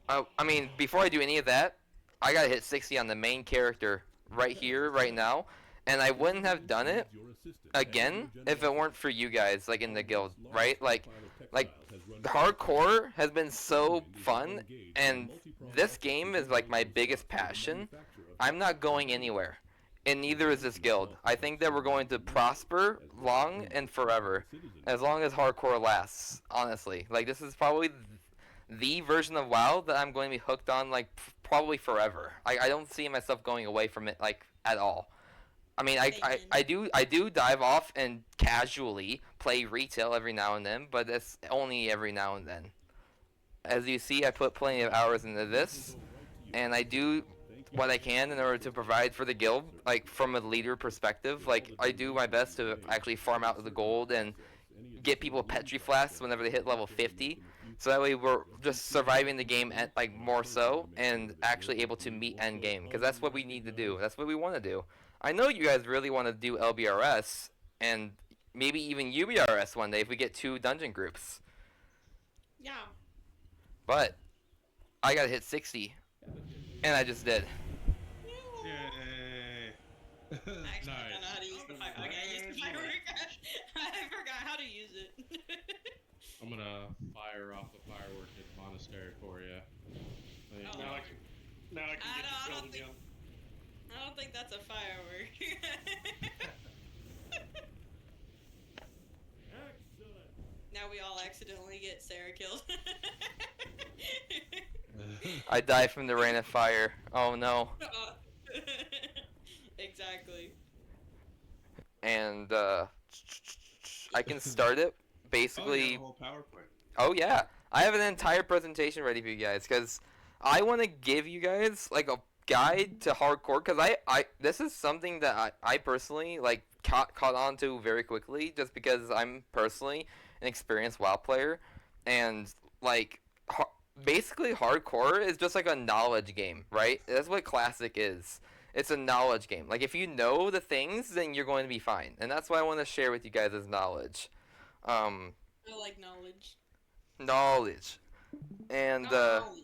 I mean, before I do any of that, I gotta hit 60 on the main character right here, right now, and I wouldn't have done it again if it weren't for you guys, like in the guild, right? Like hardcore has been so fun, and this game is like my biggest passion. I'm not going anywhere, and neither is this guild. I think that we're going to prosper long and forever, as long as hardcore lasts. Honestly, like this is probably the version of WoW that I'm going to be hooked on, like probably forever. I don't see myself going away from it like at all. I mean, Amen. I do dive off and casually play retail every now and then, but it's only every now and then. As you see, I put plenty of hours into this, and I do what I can in order to provide for the guild, like from a leader perspective. Like I do my best to actually farm out the gold and get people petri flasks whenever they hit level 50. So that way we're just surviving the game at like more so and actually able to meet end game because that's what we need to do. That's what we want to do. I know you guys really want to do LBRS and maybe even UBRS one day if we get two dungeon groups. Yeah. But I gotta hit 60, and I just did. Yay! Actually, I don't know Nice. how to use the fire. Okay, I used the firework. I forgot how to use it. I'm gonna fire off a firework in the monastery for you. Oh. Now I can I get don't- I the don't build think- again. I don't think that's a firework. Now we all accidentally get Sarah killed. I die from the rain of fire. Oh no. Exactly. And I can start it Oh, basically. yeah, the whole PowerPoint. Oh yeah, I have an entire presentation ready for you guys because I want to give you guys like a guide to hardcore because this is something that I personally like caught on to very quickly just because I'm personally an experienced WoW player and like basically hardcore is just like a knowledge game, right? That's what classic is. It's a knowledge game. Like if you know the things, then you're going to be fine, and that's what I want to share with you guys as knowledge. Um, I like knowledge. knowledge. And Knowledge.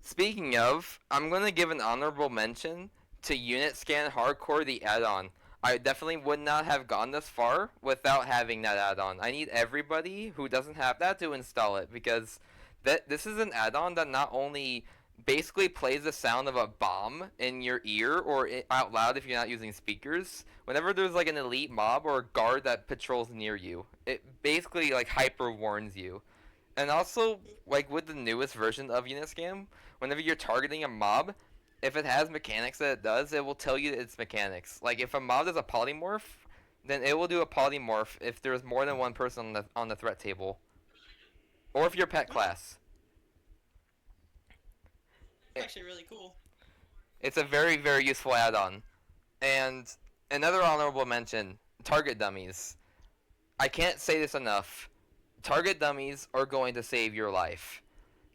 speaking of, I'm gonna give an honorable mention to Unit Scan Hardcore, the add-on. I definitely would not have gone this far without having that add-on. I need everybody who doesn't have that to install it because this is an add-on that not only basically plays the sound of a bomb in your ear or out loud if you're not using speakers. Whenever there's like an elite mob or a guard that patrols near you, it basically like hyper warns you. And also, like with the newest version of Uniscam, whenever you're targeting a mob, if it has mechanics that it does, it will tell you its mechanics. Like if a mob does a polymorph, then it will do a polymorph if there's more than one person on the threat table, or if you're pet class. It's actually really cool. It's a very very useful add-on. And another honorable mention: target dummies. I can't say this enough. Target dummies are going to save your life.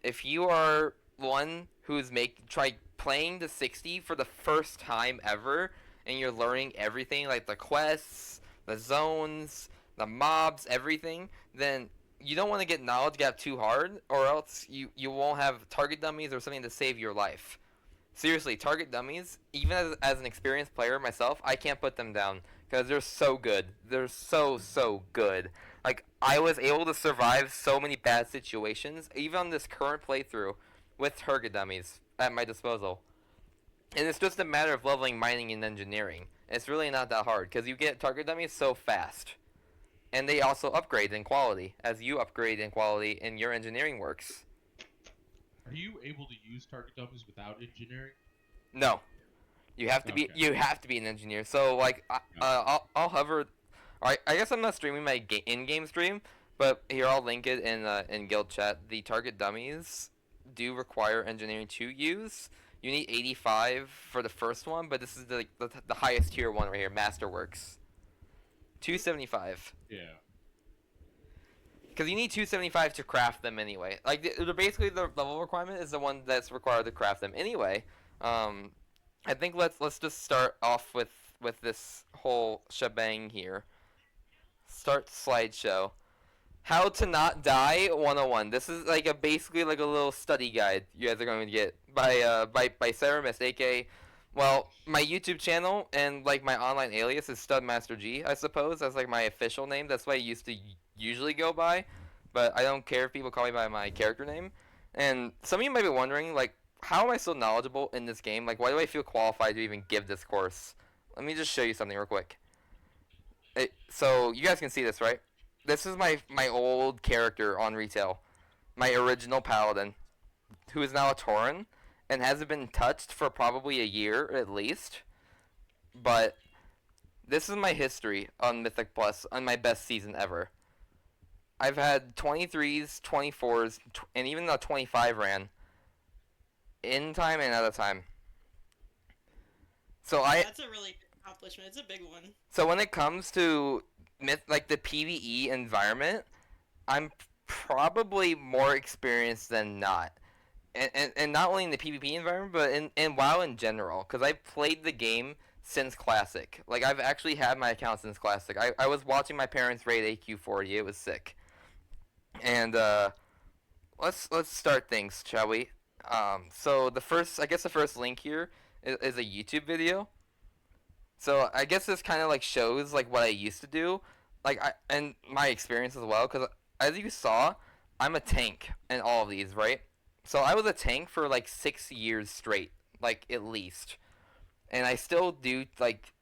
If you are one who's try playing the 60 for the first time ever and you're learning everything like the quests, the zones, the mobs, everything, then you don't want to get knowledge gap too hard or else you won't have target dummies or something to save your life. Seriously, target dummies, even as an experienced player myself, I can't put them down because they're so good. They're so good. Like I was able to survive so many bad situations, even on this current playthrough, with target dummies at my disposal. And it's just a matter of leveling mining and engineering. It's really not that hard because you get target dummies so fast, and they also upgrade in quality as you upgrade in quality in your engineering works. Are you able to use target dummies without engineering? No, you have to be Okay. an engineer. So like I'll hover. I guess I'm not streaming my in-game stream, but here I'll link it in guild chat. The target dummies do require engineering to use. You need 85 for the first one, but this is the highest tier one right here, Masterworks. 275. Yeah. Because you need 275 to craft them anyway. Like basically the level requirement is the one that's required to craft them anyway. I think let's just start off with this whole shebang here. Start slideshow. How to Not Die 101. This is like a basically like a little study guide you guys are going to get by Sarah Miss, aka, well, my YouTube channel and like my online alias is StudMasterG, I suppose. That's like my official name. That's what I used to usually go by, but I don't care if people call me by my character name. And some of you might be wondering, like, how am I so knowledgeable in this game? Like, why do I feel qualified to even give this course? Let me just show you something real quick. So you guys can see this, right? This is my old character on retail, my original paladin, who is now a Tauren, and hasn't been touched for probably a year at least. But this is my history on Mythic Plus on my best season ever. I've had 23s, 24s, and even a 25 ran in time and out of time. That's a really good accomplishment. It's a big one. So when it comes to like the PvE environment, I'm probably more experienced than not. And not only in the PvP environment, but in WoW in general. Because I've played the game since Classic. Like, I've actually had my account since Classic. I was watching my parents raid AQ40. It was sick. And, let's start things, shall we? So I guess the first link here is a YouTube video. So I guess this kind of like shows like what I used to do, and my experience as well. Because as you saw, I'm a tank in all of these, right? So I was a tank for like 6 years straight, like at least, and I still do like,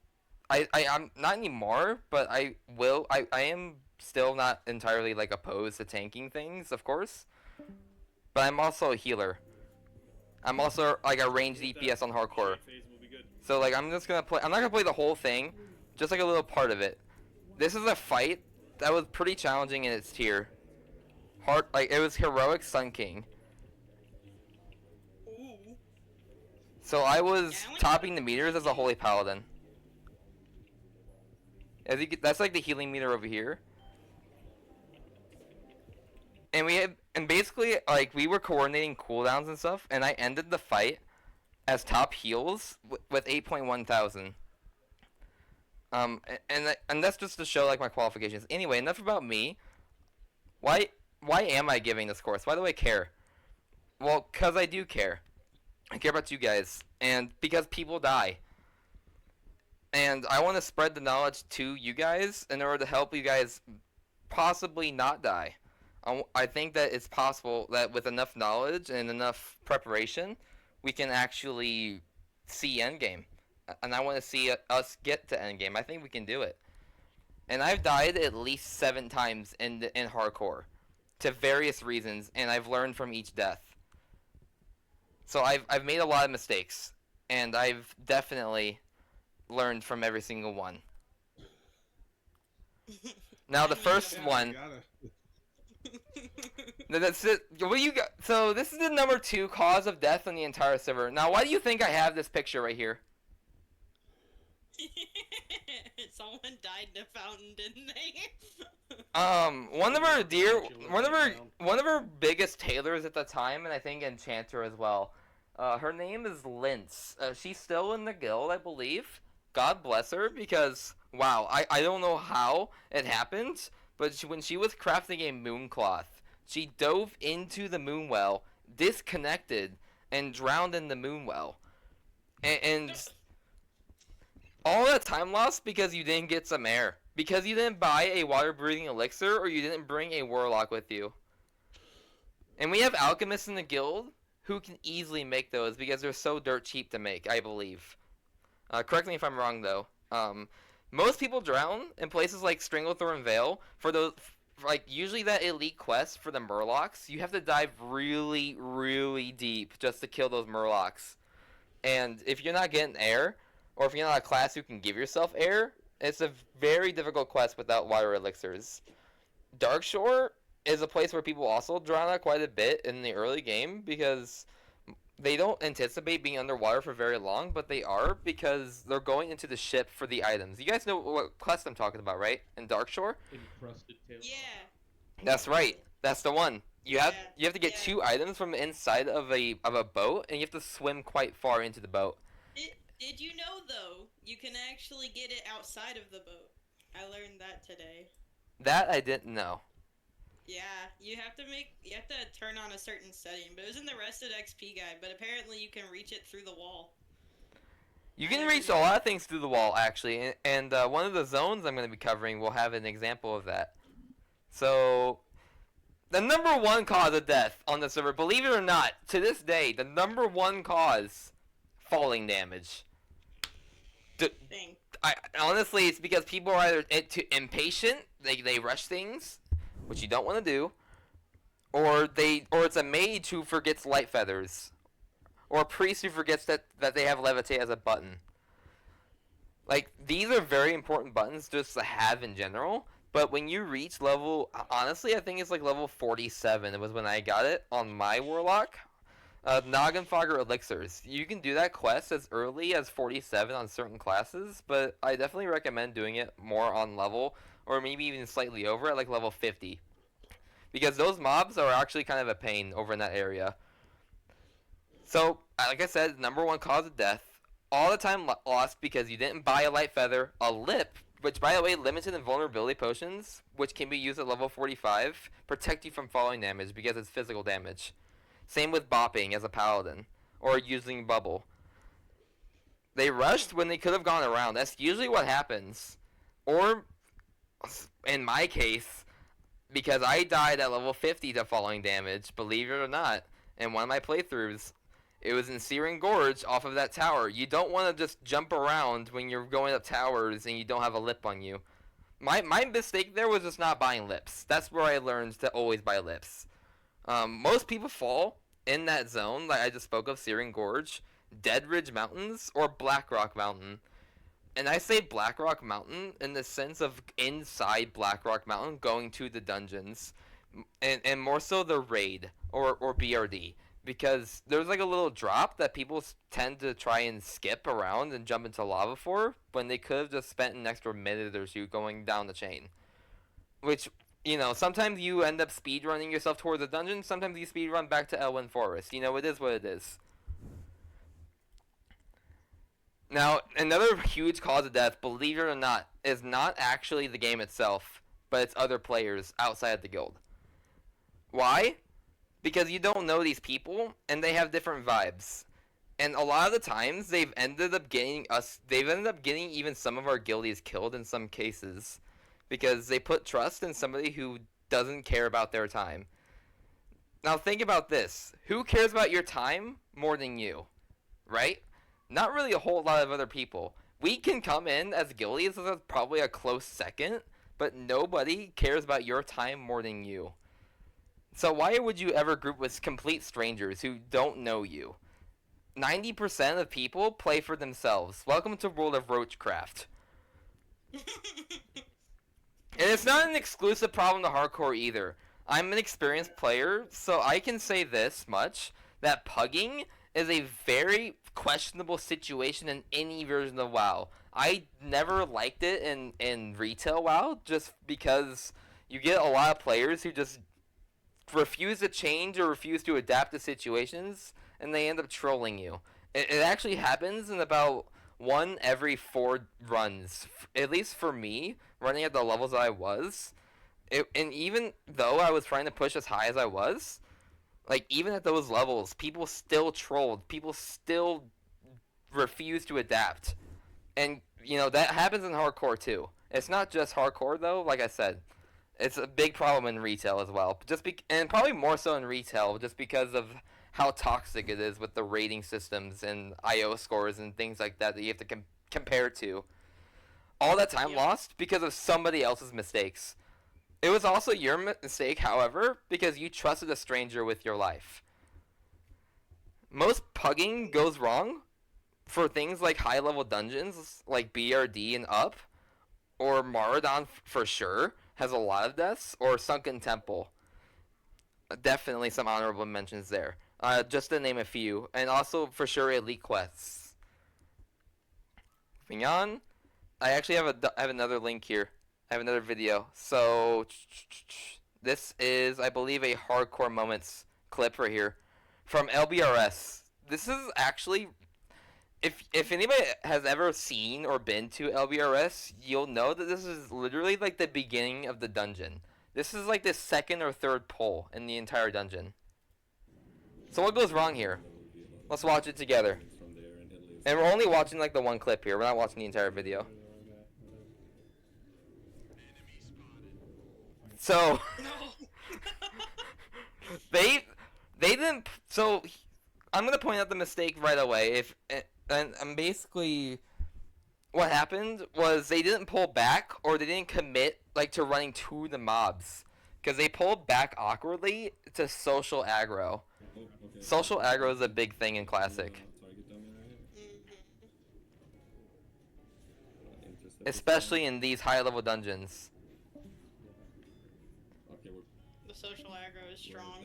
I'm not anymore, but I am still not entirely like opposed to tanking things, of course, but I'm also a healer. I'm also like a ranged DPS on hardcore. So like I'm just gonna play. I'm not gonna play the whole thing, just like a little part of it. This is a fight that was pretty challenging in its tier. It was heroic Sun King. Ooh. So I was topping the meters as a holy paladin. That's like the healing meter over here. And basically like we were coordinating cooldowns and stuff, and I ended the fight as top heals with 8.1 thousand. And that's just to show like my qualifications. Anyway, enough about me. Why am I giving this course? Why do I care? Well, cause I do care. I care about you guys, and because people die. And I want to spread the knowledge to you guys in order to help you guys possibly not die. I think that it's possible that with enough knowledge and enough preparation, we can actually see endgame. And I want to see us get to endgame. I think we can do it. And I've died at least 7 times in hardcore, to various reasons, and I've learned from each death. So I've made a lot of mistakes, and I've definitely learned from every single one. Now the first one. That's it. What do you got? So this is the number 2 cause of death on the entire server. Now, why do you think I have this picture right here? Someone died in a fountain, didn't they? One of our biggest tailors at the time, and I think enchanter as well. Her name is Lince. She's still in the guild, I believe. God bless her, because wow, I don't know how it happened, but when she was crafting a mooncloth, she dove into the moonwell, disconnected, and drowned in the moonwell. And all that time lost because you didn't get some air. Because you didn't buy a water-breathing elixir, or you didn't bring a warlock with you. And we have alchemists in the guild who can easily make those because they're so dirt cheap to make, I believe. Correct me if I'm wrong, though. Most people drown in places like Stranglethorn Vale for those, like, usually that elite quest for the Murlocs, you have to dive really, really deep just to kill those Murlocs. And if you're not getting air, or if you're not a class who can give yourself air, it's a very difficult quest without water elixirs. Darkshore is a place where people also drown out quite a bit in the early game because they don't anticipate being underwater for very long, but they are because they're going into the ship for the items. You guys know what quest I'm talking about, right? In Darkshore? Encrusted tail. Yeah. That's right. That's the one. You have to get 2 items from inside of a boat, and you have to swim quite far into the boat. Did you know, though, you can actually get it outside of the boat? I learned that today. That I didn't know. Yeah, you have to turn on a certain setting, but it was in the rested XP guide, but apparently you can reach it through the wall. You I can never reach knew a lot that. of things through the wall, actually, and one of the zones I'm going to be covering will have an example of that. So, the number one cause of death on the server, believe it or not, to this day, the number one cause, falling damage. D- Thing. Honestly, it's because people are either too impatient, they rush things, which you don't want to do, or it's a mage who forgets light feathers, or a priest who forgets that they have levitate as a button. Like, these are very important buttons just to have in general. But when you reach level, honestly, I think it's like level 47. It was when I got it on my warlock. Noggenfogger elixirs. You can do that quest as early as 47 on certain classes, but I definitely recommend doing it more on level, or maybe even slightly over at like level 50, because those mobs are actually kind of a pain over in that area. So, like I said, number one cause of death. All the time lost because you didn't buy a light feather, a lip, which by the way, limited invulnerability potions, which can be used at level 45, protect you from falling damage because it's physical damage. Same with bopping as a paladin, or using bubble. They rushed when they could have gone around. That's usually what happens. Or, in my case, because I died at level 50 to falling damage, believe it or not, in one of my playthroughs. It was in Searing Gorge off of that tower. You don't want to just jump around when you're going up towers and you don't have a lip on you. My mistake there was just not buying lips. That's where I learned to always buy lips. Most people fall in that zone, like I just spoke of, Searing Gorge, Dead Ridge Mountains, or Blackrock Mountain. And I say Blackrock Mountain in the sense of inside Blackrock Mountain, going to the dungeons, and more so the raid or BRD, because there's like a little drop that people tend to try and skip around and jump into lava for when they could have just spent an extra minute or two going down the chain. Which, sometimes you end up speed running yourself towards the dungeon. Sometimes you speed run back to Elwyn Forest. It is what it is. Now, another huge cause of death, believe it or not, is not actually the game itself, but it's other players outside of the guild. Why? Because you don't know these people, and they have different vibes. And a lot of the times, they've ended up getting even some of our guildies killed in some cases, because they put trust in somebody who doesn't care about their time. Now think about this. Who cares about your time more than you? Right? Not really a whole lot of other people. We can come in as guildies as probably a close second, but nobody cares about your time more than you. So why would you ever group with complete strangers who don't know you? 90% of people play for themselves. Welcome to World of Roachcraft. And it's not an exclusive problem to hardcore either. I'm an experienced player, so I can say this much, that pugging is a very questionable situation in any version of WoW. I never liked it in retail WoW, just because you get a lot of players who just refuse to change or refuse to adapt to situations, and they end up trolling you. It actually happens in about one every 4 runs, at least for me, running at the levels that I was. And even though I was trying to push as high as I was, like even at those levels, people still trolled. People still refused to adapt, and that happens in hardcore too. It's not just hardcore though. Like I said, it's a big problem in retail as well. And probably more so in retail, just because of how toxic it is with the rating systems and IO scores and things like that that you have to compare to. All that time Yep. lost because of somebody else's mistakes. It was also your mistake, however, because you trusted a stranger with your life. Most pugging goes wrong for things like high level dungeons, like BRD and up, or Maradon for sure has a lot of deaths, or Sunken Temple. Definitely some honorable mentions there. Just to name a few, and also for sure Elite Quests. Moving on, I have another link here. I have another video. So this is, I believe, a hardcore moments clip right here from LBRS. This is actually, if anybody has ever seen or been to LBRS, you'll know that this is literally like the beginning of the dungeon. This is like the second or third pull in the entire dungeon. So what goes wrong here? Let's watch it together. And we're only watching like the one clip here. We're not watching the entire video. So No. they didn't. So I'm gonna point out the mistake right away. And basically what happened was they didn't pull back or they didn't commit like to running to the mobs because they pulled back awkwardly to social aggro. Social aggro is a big thing in Classic, especially in these high level dungeons. The social aggro is strong.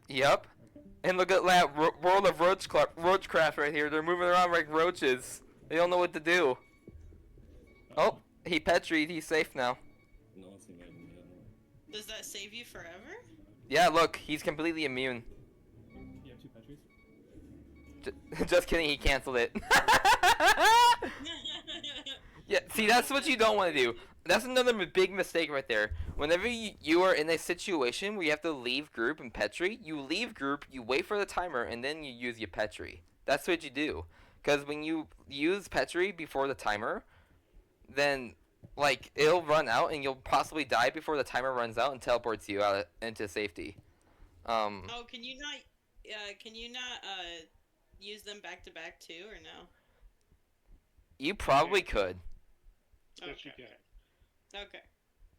Yep. And look at that world of Roachcraft right here. They're moving around like roaches. They don't know what to do. Oh, he petried. He's safe now. Does that save you forever? Yeah, look, he's completely immune. You have 2 petries? Just kidding, he canceled it. Yeah, see, that's what you don't want to do. That's another big mistake right there. Whenever you are in a situation where you have to leave group and petri, you leave group, you wait for the timer, and then you use your petri. That's what you do. Because when you use petri before the timer, then like it'll run out and you'll possibly die before the timer runs out and teleports you out into safety. Oh, can you not? Can you not use them back to back too, or no? You probably could. Yes, you Okay. can. Okay.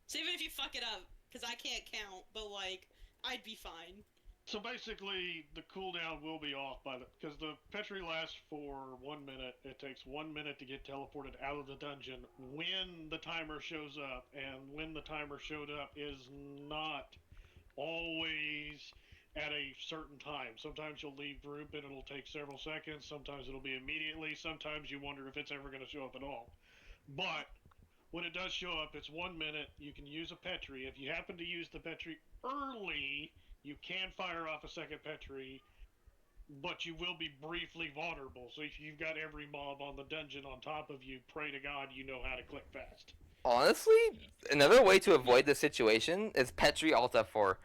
So even if you fuck it up, because I can't count, but like I'd be fine. So basically, the cooldown will be off because the Petri lasts for 1 minute. It takes 1 minute to get teleported out of the dungeon when the timer shows up, and when the timer showed up is not always at a certain time. Sometimes you'll leave group and it'll take several seconds. Sometimes it'll be immediately. Sometimes you wonder if it's ever going to show up at all. But when it does show up, it's 1 minute. You can use a Petri. If you happen to use the Petri early, you can fire off a second Petri, but you will be briefly vulnerable. So if you've got every mob on the dungeon on top of you, pray to God you know how to click fast. Honestly, another way to avoid this situation is petri alt F4.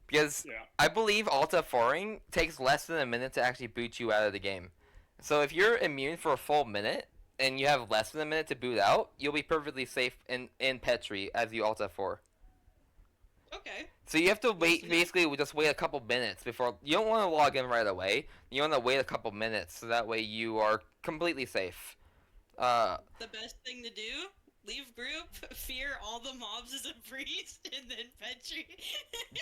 Because Yeah. I believe alt F4ing takes less than a minute to actually boot you out of the game. So if you're immune for a full minute, and you have less than a minute to boot out, you'll be perfectly safe in petri as you alt F4. Okay. So you have to wait, basically, just wait a couple minutes before. You don't want to log in right away. You want to wait a couple minutes so that way you are completely safe. The best thing to do: leave group, fear all the mobs as a priest, and then Petri.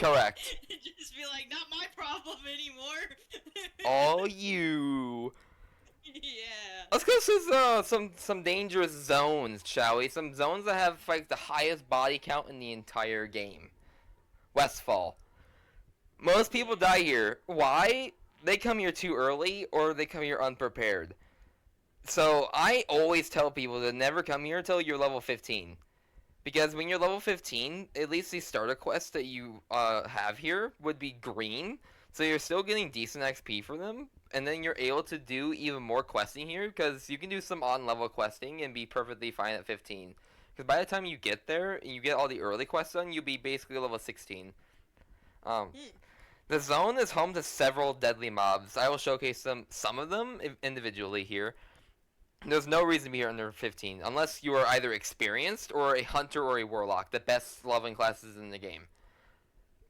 Correct. Just be like, not my problem anymore. All you. Yeah. Let's go to some dangerous zones, shall we? Some zones that have like the highest body count in the entire game. Westfall. Most people die here. Why? They come here too early or they come here unprepared. So I always tell people to never come here until you're level 15. Because when you're level 15, at least the starter quests that you have here would be green. So you're still getting decent XP for them. And then you're able to do even more questing here. Because you can do some on-level questing and be perfectly fine at 15. Because by the time you get there and you get all the early quests done, you'll be basically level 16. The zone is home to several deadly mobs. I will showcase some of them individually here. There's no reason to be here under 15, unless you are either experienced or a hunter or a warlock, the best leveling classes in the game.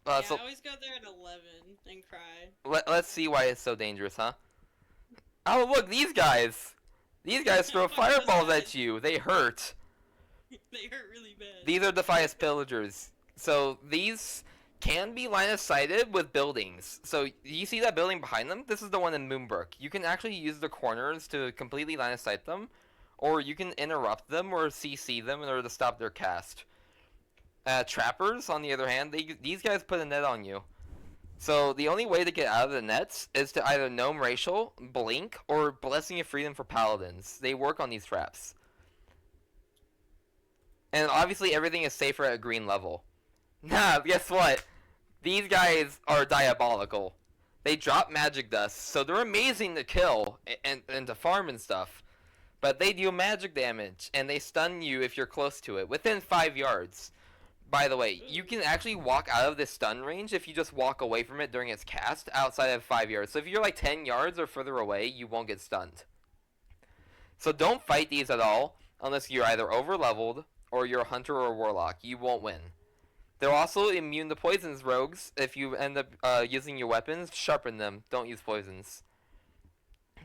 Yeah, So I always go there at 11 and cry. let's see why it's so dangerous, huh? Oh, look, these guys! These guys throw fireballs at you. They hurt. They hurt really bad. These are Defias Pillagers. So these can be line of sighted with buildings. So you see that building behind them? This is the one in Moonbrook. You can actually use the corners to completely line of sight them, or you can interrupt them or CC them in order to stop their cast. Trappers, on the other hand, these guys put a net on you. So the only way to get out of the nets is to either Gnome Racial, Blink, or Blessing of Freedom for Paladins. They work on these traps. And obviously everything is safer at a green level. Nah, guess what? These guys are diabolical. They drop magic dust, so they're amazing to kill and to farm and stuff. But they deal magic damage, and they stun you if you're close to it, within 5 yards. By the way, you can actually walk out of this stun range if you just walk away from it during its cast outside of 5 yards. So if you're like 10 yards or further away, you won't get stunned. So don't fight these at all unless you're either over leveled or you're a hunter or a warlock. You won't win. They're also immune to poisons, rogues. If you end up using your weapons, sharpen them. Don't use poisons.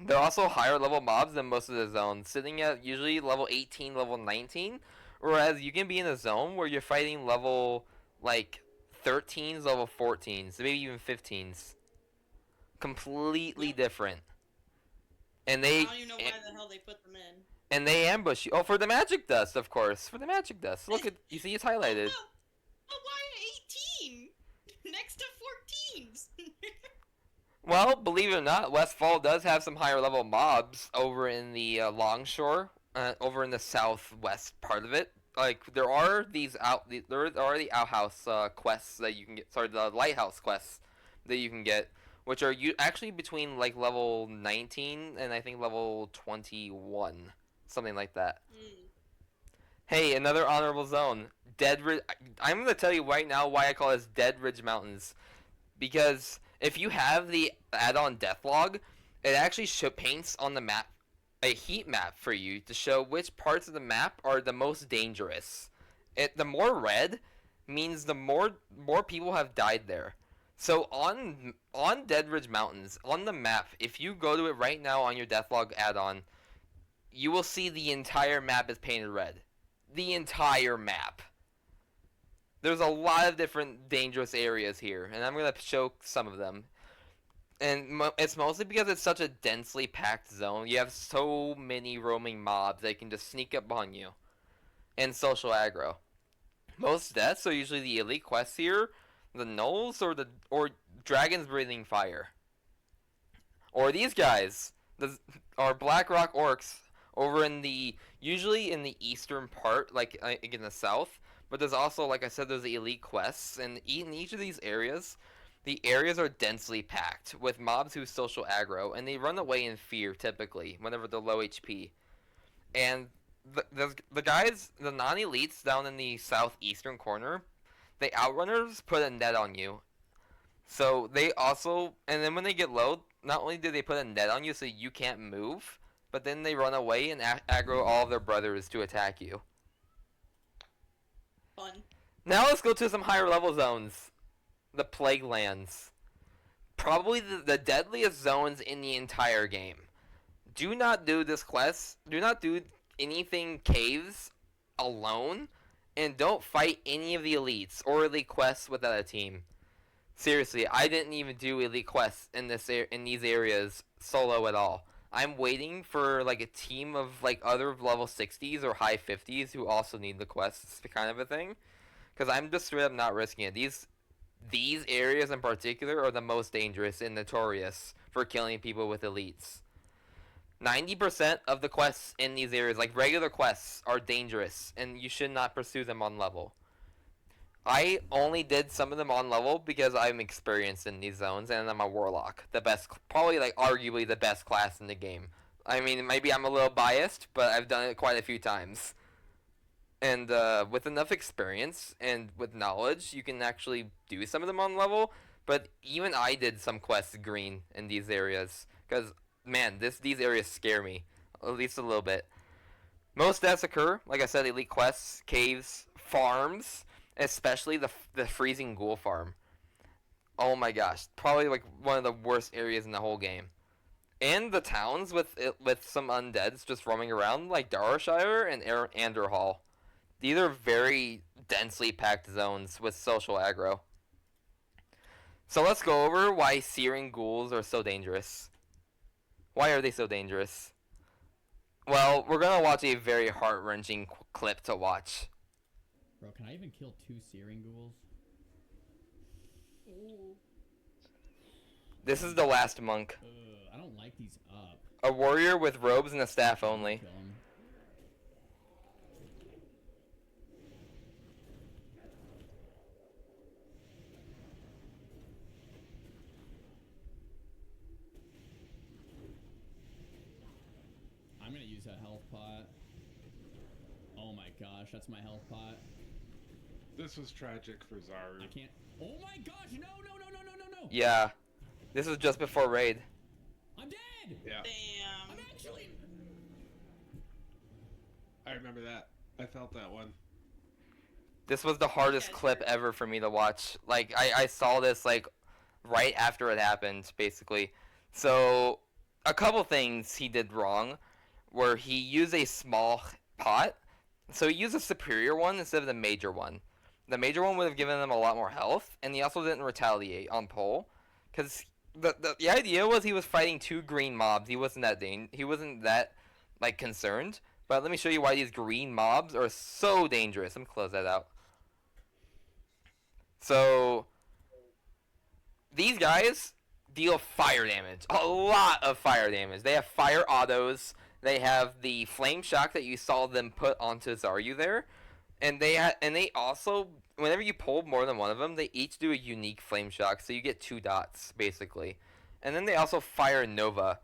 They're also higher level mobs than most of the zones, sitting at usually level 18, level 19. Whereas you can be in a zone where you're fighting level like 13s, level 14s, maybe even 15s. Completely different. And I don't even know why the hell they put them in. and they ambush you. Oh, for the magic dust, of course. For the magic dust. Look at you see it's highlighted. Oh, why 18 next to 14s? Well, believe it or not, Westfall does have some higher level mobs over in the Longshore, over in the southwest part of it. Like there are these there are the outhouse quests that you can get. Sorry, the lighthouse quests that you can get, which are actually between like level 19 and I think level 21, something like that. Hey, another honorable zone, Dead Ridge. I'm gonna tell you right now why I call this Dead Ridge Mountains, because if you have the add-on Deathlog, it actually paints on the map a heat map for you to show which parts of the map are the most dangerous. The more red means the more people have died there. So on Dead Ridge Mountains, on the map, if you go to it right now on your Deathlog add-on, you will see the entire map is painted red. The entire map. There's a lot of different dangerous areas here, and I'm going to show some of them. And it's mostly because it's such a densely packed zone. You have so many roaming mobs that can just sneak up on you. And social aggro. Most deaths are usually the elite quests here, the gnolls, or dragons breathing fire. Or these guys, are Blackrock orcs over in usually in the eastern part, like in the south. But there's also, like I said, there's the elite quests, and in each of these areas, the areas are densely packed with mobs who social aggro, and they run away in fear typically whenever they're low HP. And the guys, the non-elites down in the southeastern corner, the outrunners put a net on you. So they also, and then when they get low, not only do they put a net on you so you can't move, but then they run away and aggro all of their brothers to attack you. Fun. Now let's go to some higher level zones. The Plague Lands. Probably the deadliest zones in the entire game. Do not do this quest. Do not do anything caves alone. And don't fight any of the elites or elite quests without a team. Seriously, I didn't even do elite quests in these areas solo at all. I'm waiting for like a team of like other level 60s or high 50s who also need the quests, kind of a thing. Because I'm just straight up not risking it. These areas in particular are the most dangerous and notorious for killing people with elites. 90% of the quests in these areas, like regular quests, are dangerous, and you should not pursue them on level. I only did some of them on level because I'm experienced in these zones, and I'm a warlock. Probably like arguably the best class in the game. I mean, maybe I'm a little biased, but I've done it quite a few times. And with enough experience and with knowledge, you can actually do some of them on level. But even I did some quests green in these areas. Because, man, these areas scare me. At least a little bit. Most deaths occur, like I said, elite quests, caves, farms. Especially the freezing ghoul farm. Oh my gosh. Probably like one of the worst areas in the whole game. And the towns with some undeads just roaming around, like Darshire and Anderhall. These are very densely packed zones with social aggro. So let's go over why searing ghouls are so dangerous. Why are they so dangerous? Well, we're gonna watch a very heart-wrenching clip to watch. Bro, can I even kill 2 searing ghouls? Ooh. This is the last monk. I don't like these up. A warrior with robes and a staff only. Kill him. I'm gonna use that health pot. Oh my gosh, that's my health pot. This was tragic for Zaru. I can't. Oh my gosh! No! No! No! No! No! No! No! Yeah. This was just before raid. I'm dead. Yeah, Damn. I'm actually. I remember that. I felt that one. This was the hardest Yeah, clip sure. ever for me to watch. Like, I saw this, like, right after it happened, basically. So, a couple things he did wrong, where he used a small pot. So he used a superior one instead of the major one. The major one would have given him a lot more health, and he also didn't retaliate on pole. Because the idea was he was fighting 2 green mobs. He wasn't that, like, concerned. But let me show you why these green mobs are so dangerous. Let me close that out. So, these guys deal fire damage. A lot of fire damage. They have fire autos. They have the flame shock that you saw them put onto Zaryu there. And they also, whenever you pull more than one of them, they each do a unique flame shock. So you get 2 dots, basically. And then they also fire Nova.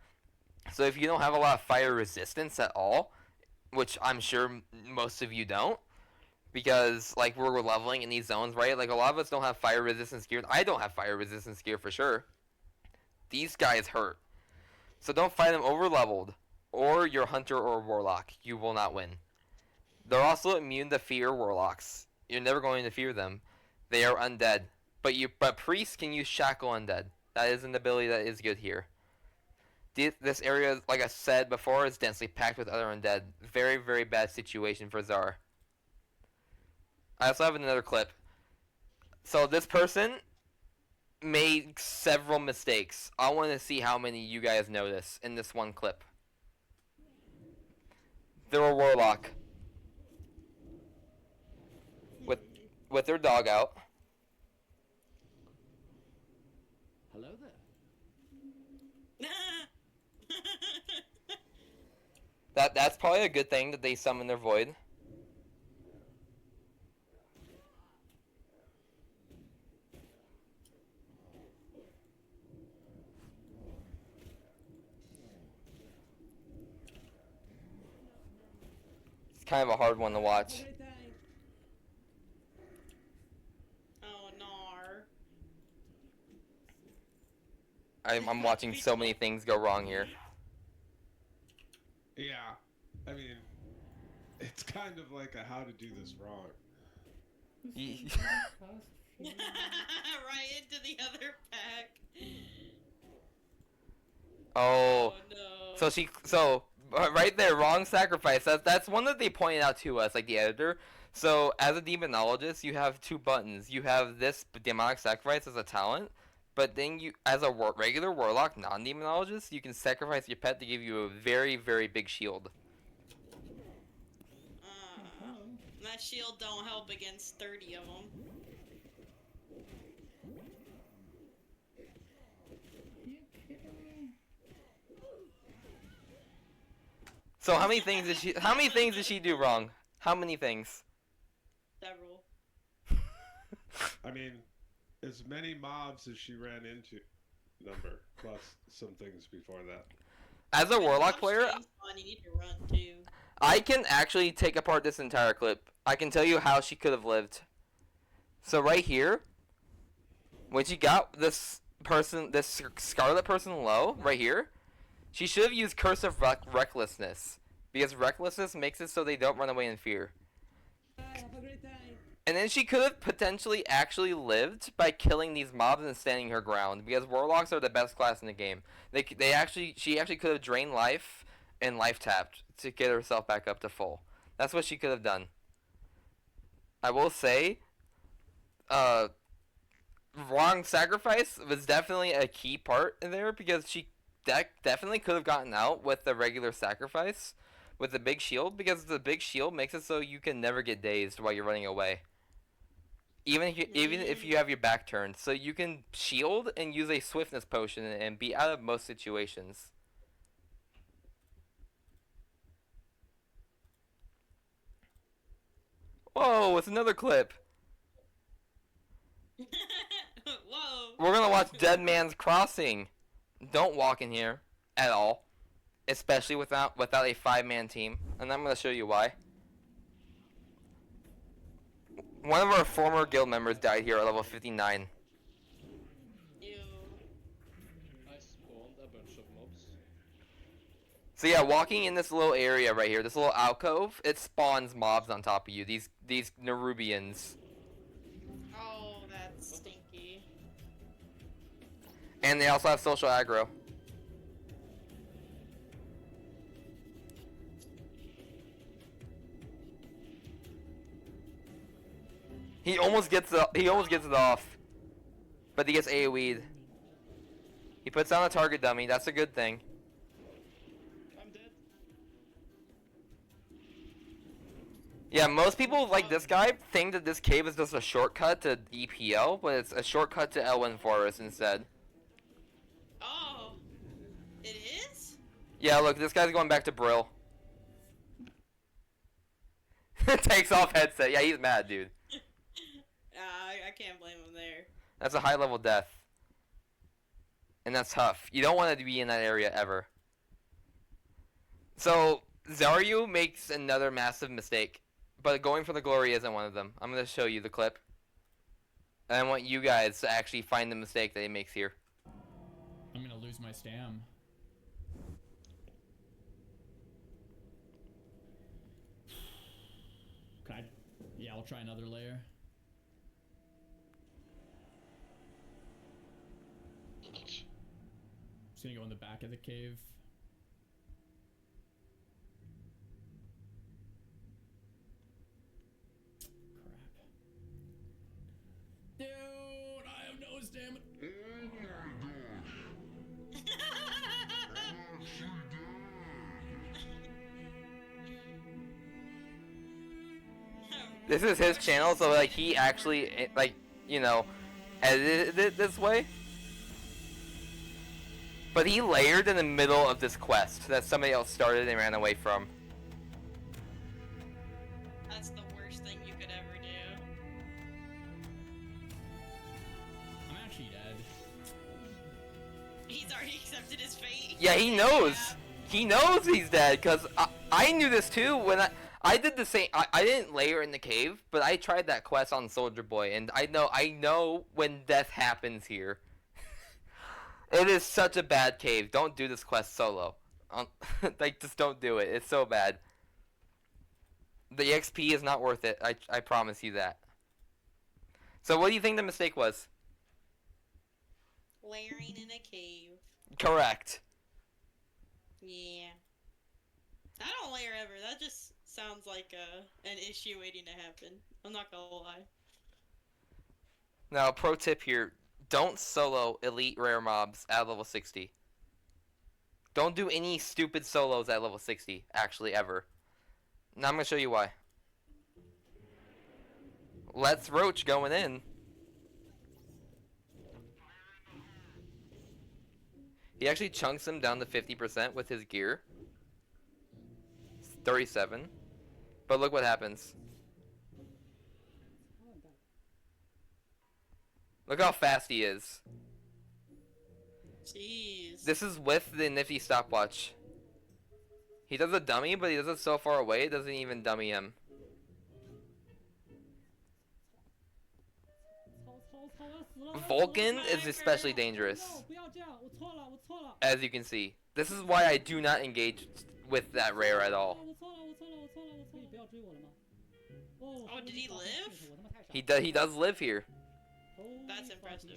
So if you don't have a lot of fire resistance at all, which I'm sure most of you don't, because like we're leveling in these zones, right? Like a lot of us don't have fire resistance gear. I don't have fire resistance gear for sure. These guys hurt. So don't fight them over leveled or your hunter or warlock. You will not win. They're also immune to fear warlocks. You're never going to fear them. They are undead. But priests can use shackle undead. That is an ability that is good here. This area, like I said before, is densely packed with other undead. Very, very bad situation for Zar. I also have another clip. So this person made several mistakes. I want to see how many you guys notice in this one clip. They're a warlock with their dog out. Hello there. That's probably a good thing that they summon their void. It's kind of a hard one to watch. Oh no. I'm watching so many things go wrong here. Yeah, I mean, it's kind of like a how to do this wrong. Right into the other pack. Oh, No. so right there, wrong sacrifice. That's one that they pointed out to us, like the editor. So as a demonologist, you have 2 buttons. You have this demonic sacrifice as a talent, but then you, as a regular warlock, non-demonologist, you can sacrifice your pet to give you a very, very big shield. That shield don't help against 30 of them. So how many things did she do wrong? How many things? Several. I mean, as many mobs as she ran into, number, plus some things before that. As a warlock player, You need to run too. I can actually take apart this entire clip. I can tell you how she could have lived. So right here, when she got this scarlet person low, right here, she should have used Curse of Recklessness. Because Recklessness makes it so they don't run away in fear. Have a great day. And then she could have potentially actually lived by killing these mobs and standing her ground. Because Warlocks are the best class in the game. She actually could have drained life and life tapped to get herself back up to full. That's what she could have done. I will say, wrong sacrifice was definitely a key part in there because she definitely could have gotten out with the regular sacrifice with the big shield, because the big shield makes it so you can never get dazed while you're running away. Even if you have your back turned, so you can shield and use a swiftness potion and be out of most situations. Whoa, it's another clip. Whoa. We're gonna watch Dead Man's Crossing. Don't walk in here at all, especially without a 5-man team, and I'm gonna show you why. One of our former guild members died here at level 59. Ew. I spawned a bunch of mobs. So yeah, walking in this little area right here, this little alcove, it spawns mobs on top of you. These Nerubians. Oh, that's stinky. And they also have social aggro. He almost gets it off. But he gets AoE'd. He puts down a target dummy, that's a good thing. I'm dead. Yeah, most people like this guy think that this cave is just a shortcut to EPL, but it's a shortcut to Elwyn Forest instead. Oh, it is? Yeah, look, this guy's going back to Brill. Takes off headset. Yeah, he's mad, dude. I can't blame him there. That's a high level death. And that's tough. You don't want to be in that area ever. So, Zaryu makes another massive mistake. But going for the glory isn't one of them. I'm going to show you the clip. And I want you guys to actually find the mistake that he makes here. I'm gonna lose my stam. Can I? Yeah, I'll try another layer. Just gonna go in the back of the cave. Crap. Dude, I have no stamina. This is his channel, so like he actually, like, you know, edited it this way. But he layered in the middle of this quest that somebody else started and ran away from. That's the worst thing you could ever do. I'm actually dead. He's already accepted his fate. Yeah, he knows. He knows he's dead, because I knew this too when I did the same. I didn't layer in the cave, but I tried that quest on Soldier Boy, and I know when death happens here. It is such a bad cave. Don't do this quest solo. Like, just don't do it. It's so bad. The XP is not worth it. I promise you that. So what do you think the mistake was? Layering in a cave. Correct. Yeah. I don't layer ever. That just sounds like an issue waiting to happen. I'm not gonna lie. Now, pro tip here. Don't solo elite rare mobs at level 60. Don't do any stupid solos at level 60, actually, ever. Now I'm going to show you why. Let's Roach going in. He actually chunks him down to 50% with his gear. 37. But look what happens. Look how fast he is. Jeez. This is with the nifty stopwatch. He does a dummy, but he does it so far away, it doesn't even dummy him. Vulcan is especially dangerous, as you can see. This is why I do not engage with that rare at all. Oh, did he live? He does live here. That's impressive.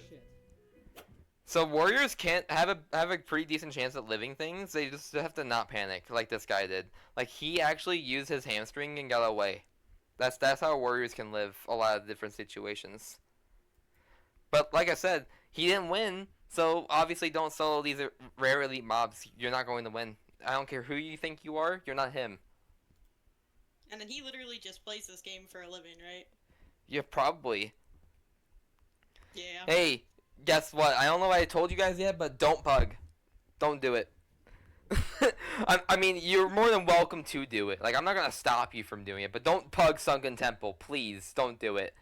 So warriors can't have a pretty decent chance at living things. They just have to not panic like this guy did. Like, he actually used his hamstring and got away. That's how warriors can live a lot of different situations. But like I said, he didn't win, so obviously don't solo these rare elite mobs. You're not going to win. I don't care who you think you are, you're not him. And then he literally just plays this game for a living, right? Yeah, probably. Yeah. Hey, guess what? I don't know what I told you guys yet, but don't pug. Don't do it. I mean, you're more than welcome to do it. Like, I'm not gonna stop you from doing it, but don't pug Sunken Temple, please. Don't do it.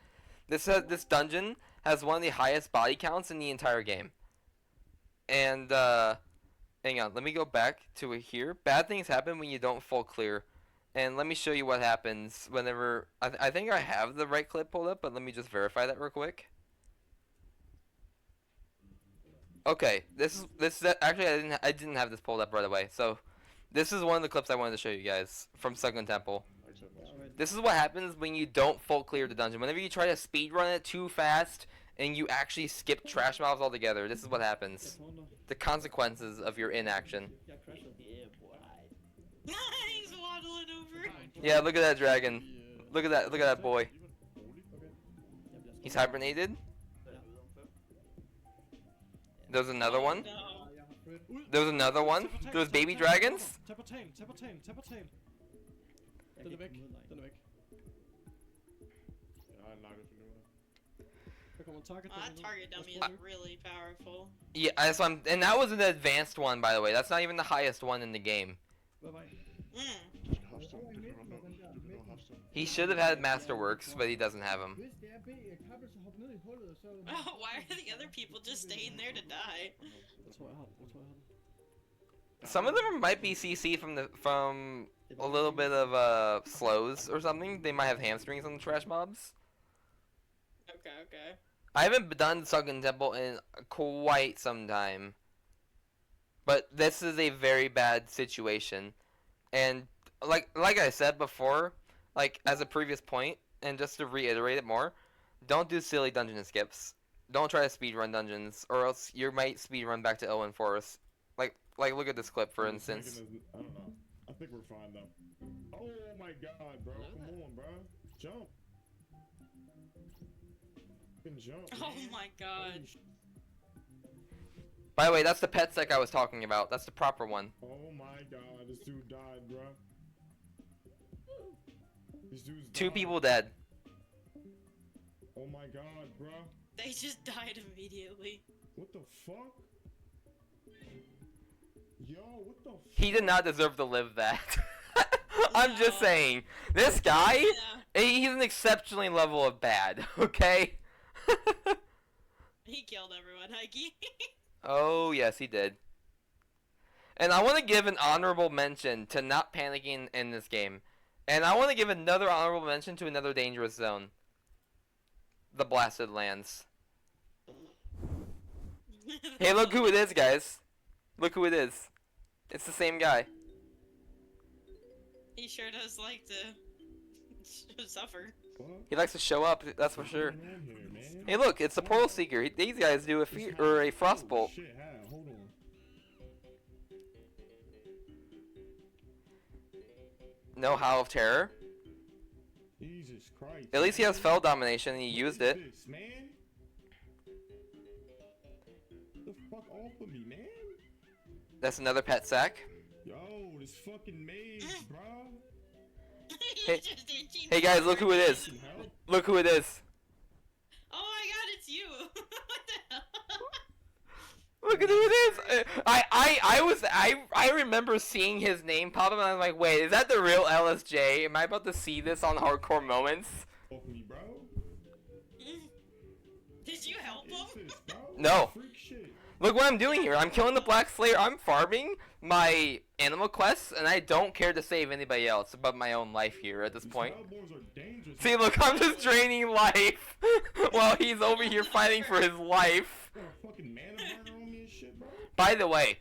This dungeon has one of the highest body counts in the entire game. And hang on, let me go back to it here. Bad things happen when you don't full clear. And let me show you what happens whenever I think I have the right clip pulled up, but let me just verify that real quick. Okay, this is actually I didn't have this pulled up right away. So this is one of the clips I wanted to show you guys from Second Temple. This is what happens when you don't full clear the dungeon. Whenever you try to speed run it too fast and you actually skip trash mobs altogether, this is what happens. The consequences of your inaction. He's waddling over. Yeah, look at that dragon. Look at that boy. He's hibernated. There's another one. No. There's another one. There's baby dragons. Oh, that target dummy is really powerful. Yeah, and that was an advanced one, by the way. That's not even the highest one in the game. Mm. He should have had Masterworks, but he doesn't have them. Oh, why are the other people just staying there to die? Some of them might be CC from a little bit of slows or something. They might have hamstrings on the trash mobs. Okay. I haven't done Sunken Temple in quite some time. But this is a very bad situation. And like I said before, like as a previous point, and just to reiterate it more, don't do silly dungeon skips. Don't try to speedrun dungeons, or else you might speedrun back to Owen Forest. Like look at this clip for instance. I don't know. I think we're fine though. Oh my god, bro. Come on, bro. Jump. Jump. Oh my god. By the way, that's the pet sec I was talking about. That's the proper one. Oh my god, this dude died, bro. This dude's Two died. people dead. Oh my god, bro. They just died immediately. What the fuck? Yo, what the fuck? He did not deserve to live that. I'm just No. saying. This guy, Yeah. he's an exceptionally level of bad, okay? He killed everyone, Heike. Oh, yes, he did. And I want to give an honorable mention to not panicking in this game. And I want to give another honorable mention to another dangerous zone. The Blasted Lands. Hey, look who it is, guys. Look who it is. It's the same guy. He sure does like to suffer. What? He likes to show up, that's for sure. What's going on here, man? Hey, look, it's the Portal Seeker. These guys do a a Frostbolt. Oh, shit, how? Hold on. No Howl of Terror. Jesus Christ. At least he has Fell Domination and he used What it. is this, man? The fuck off of me, man? That's another pet sack. Yo, this fucking maze, bro. He's Hey- just itching Hey guys, look who it is. Fucking hell. Look who it is. Oh my god, it's you! What the hell? Look at who it is. I remember seeing his name pop up and I was like, wait, is that the real LSJ? Am I about to see this on Hardcore Moments? Off me, bro. Did you help What him? is this, bro? No. Freak shit. Look what I'm doing here. I'm killing the Black Slayer. I'm farming my animal quests, and I don't care to save anybody else but my own life here at this These point. cowboys are dangerous. See, look, I'm just draining life while he's over here fighting for his life. Got a fucking mana burner on me and shit, bro. By the way,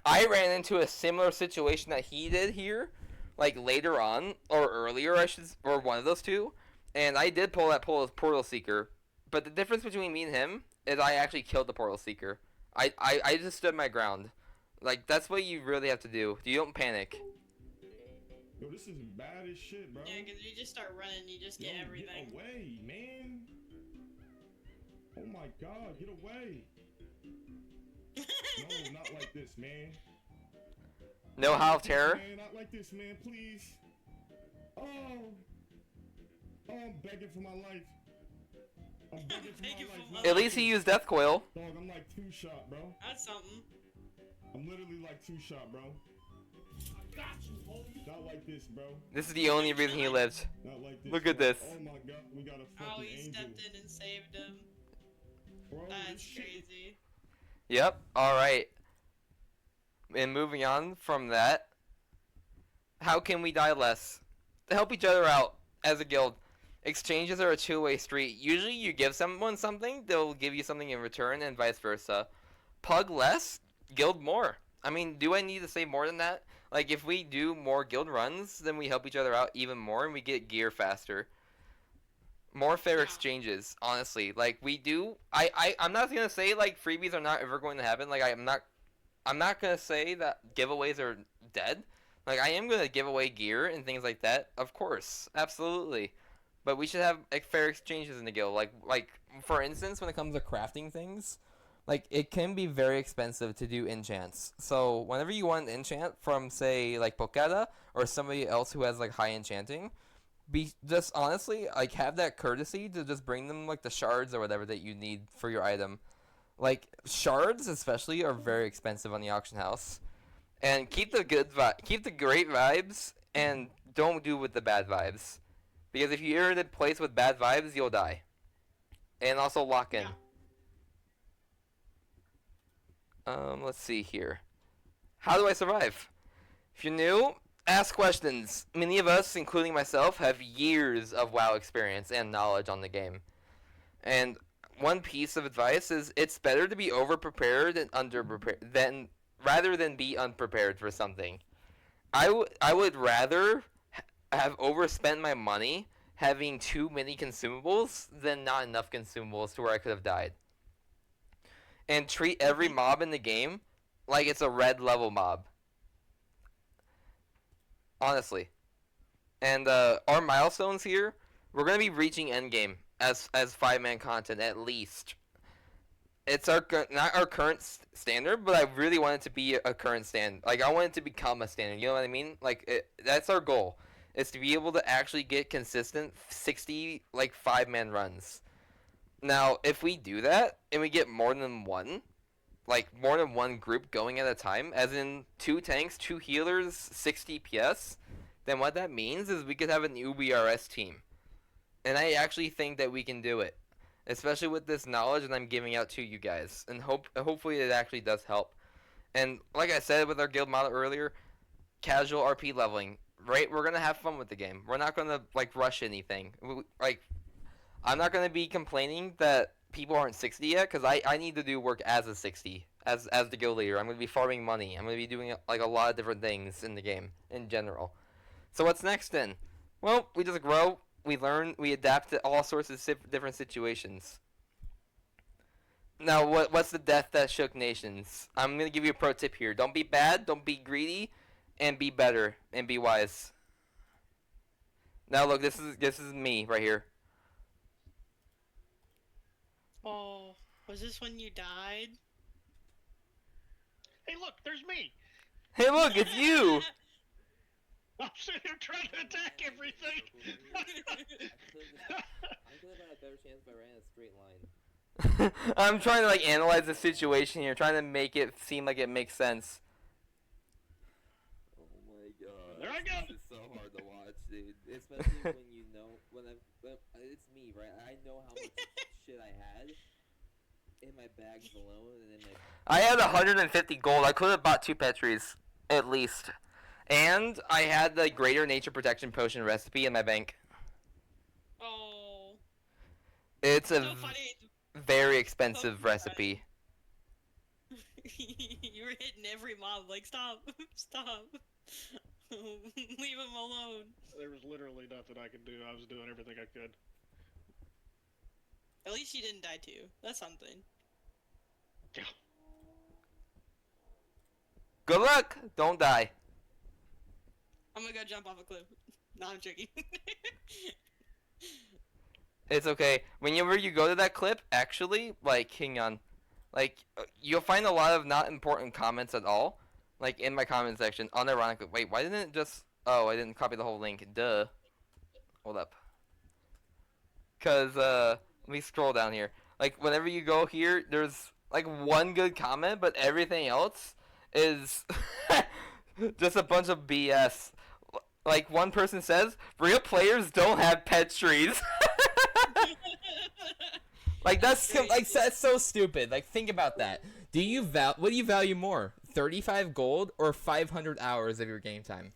I ran into a similar situation that he did here, like later on, or earlier, or one of those two, and I did pull that Portal Seeker, but the difference between me and him is I actually killed the Portal Seeker. I just stood my ground. Like, that's what you really have to do. You don't panic. Yo, this is bad as shit, bro. Yeah, because you just start running, you just get Yo, everything. Get away, man. Oh my god, get away. No, not like this, man. No Howl of Not like this, Terror. Man, not like this, man, please. Oh. Oh, I'm begging for my life. I'm begging for Begging my for life. my At least he used Death Coil. Dog, I'm like 2-shot, bro. That's something. I'm literally like 2-shot, bro. Not like this, bro. This is the only reason he lived. Not like this. Look at bro. this. Oh my god, we got a Oh, fucking he angel. stepped in and saved him. Bro, That's this shit. crazy. Yep. All right. And moving on from that, How can we die less? To help each other out as a guild. Exchanges are a two-way street. Usually you give someone something, they'll give you something in return, and vice versa. Pug less, guild more. I mean, do I need to say more than that? Like, if we do more guild runs, then we help each other out even more, and we get gear faster. More fair Yeah. exchanges, honestly. Like, we do... I'm not gonna say, like, freebies are not ever going to happen. Like, I'm not gonna say that giveaways are dead. Like, I am gonna give away gear and things like that, of course. Absolutely. But we should have like fair exchanges in the guild. Like for instance, when it comes to crafting things, like it can be very expensive to do enchants. So whenever you want an enchant from say like Pokeda or somebody else who has like high enchanting, be just honestly like have that courtesy to just bring them like the shards or whatever that you need for your item. Like shards especially are very expensive on the auction house. And keep the keep the great vibes and don't do with the bad vibes. Because if you're in a place with bad vibes, you'll die. And also lock in. Let's see here. How do I survive? If you're new, ask questions. Many of us, including myself, have years of WoW experience and knowledge on the game. And one piece of advice is it's better to be over-prepared and under-prepared rather than be unprepared for something. I would rather have overspent my money having too many consumables than not enough consumables to where I could have died. And treat every mob in the game like it's a red level mob. Honestly. And our milestones here, we're going to be reaching endgame as 5-man content at least. It's not our current standard, but I really want it to be a current stand. Like I want it to become a standard. You know what I mean? Like that's our goal. Is to be able to actually get consistent 60 like 5-man runs. Now, if we do that and we get more than one group going at a time, as in 2 tanks, 2 healers, 60 PS, then what that means is we could have an UBRS team. And I actually think that we can do it, especially with this knowledge that I'm giving out to you guys, and hopefully it actually does help. And like I said with our guild model earlier, casual RP leveling. Right, we're gonna have fun with the game. We're not gonna like rush anything. I'm not gonna be complaining that people aren't 60 yet, because I need to do work as a 60, as the guild leader. I'm gonna be farming money. I'm gonna be doing like a lot of different things in the game in general. So what's next then? Well, we just grow, we learn, we adapt to all sorts of different situations. Now, what's the death that shook nations? I'm gonna give you a pro tip here. Don't be bad. Don't be greedy. And be better and be wise. Now look, this is me right here. Oh, was this when you died? Hey, look, there's me. Hey, look, it's you. I'm sitting here trying to attack everything. I could have had a better chance if I ran a straight line. I'm trying to like analyze the situation here, trying to make it seem like it makes sense. There I go. This is so hard to watch, dude. Especially when you know when it's me, right? I know how much shit I had in my bags alone, and in my. I had 150 gold. I could have bought 2 Petries, at least, and I had the Greater Nature Protection Potion recipe in my bank. Oh. It's a So funny. very expensive recipe. You were hitting every mob like stop, stop. Leave him alone. There was literally nothing I could do. I was doing everything I could. At least you didn't die too. That's something. Yeah. Good luck. Don't die. I'm gonna go jump off a cliff. No, I'm joking. It's okay. Whenever you go to that clip, actually, like, hang on. Like, you'll find a lot of not important comments at all. Like, in my comment section, unironically. Wait, why didn't it just... Oh, I didn't copy the whole link. Duh. Hold up. Because, let me scroll down here. Like, whenever you go here, there's, like, one good comment, but everything else is just a bunch of BS. Like, one person says, real players don't have pet trees. Like, that's so stupid. Like, think about that. What do you value more? 35 gold or 500 hours of your game time?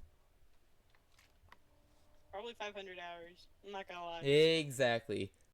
Probably 500 hours. I'm not gonna lie. Exactly.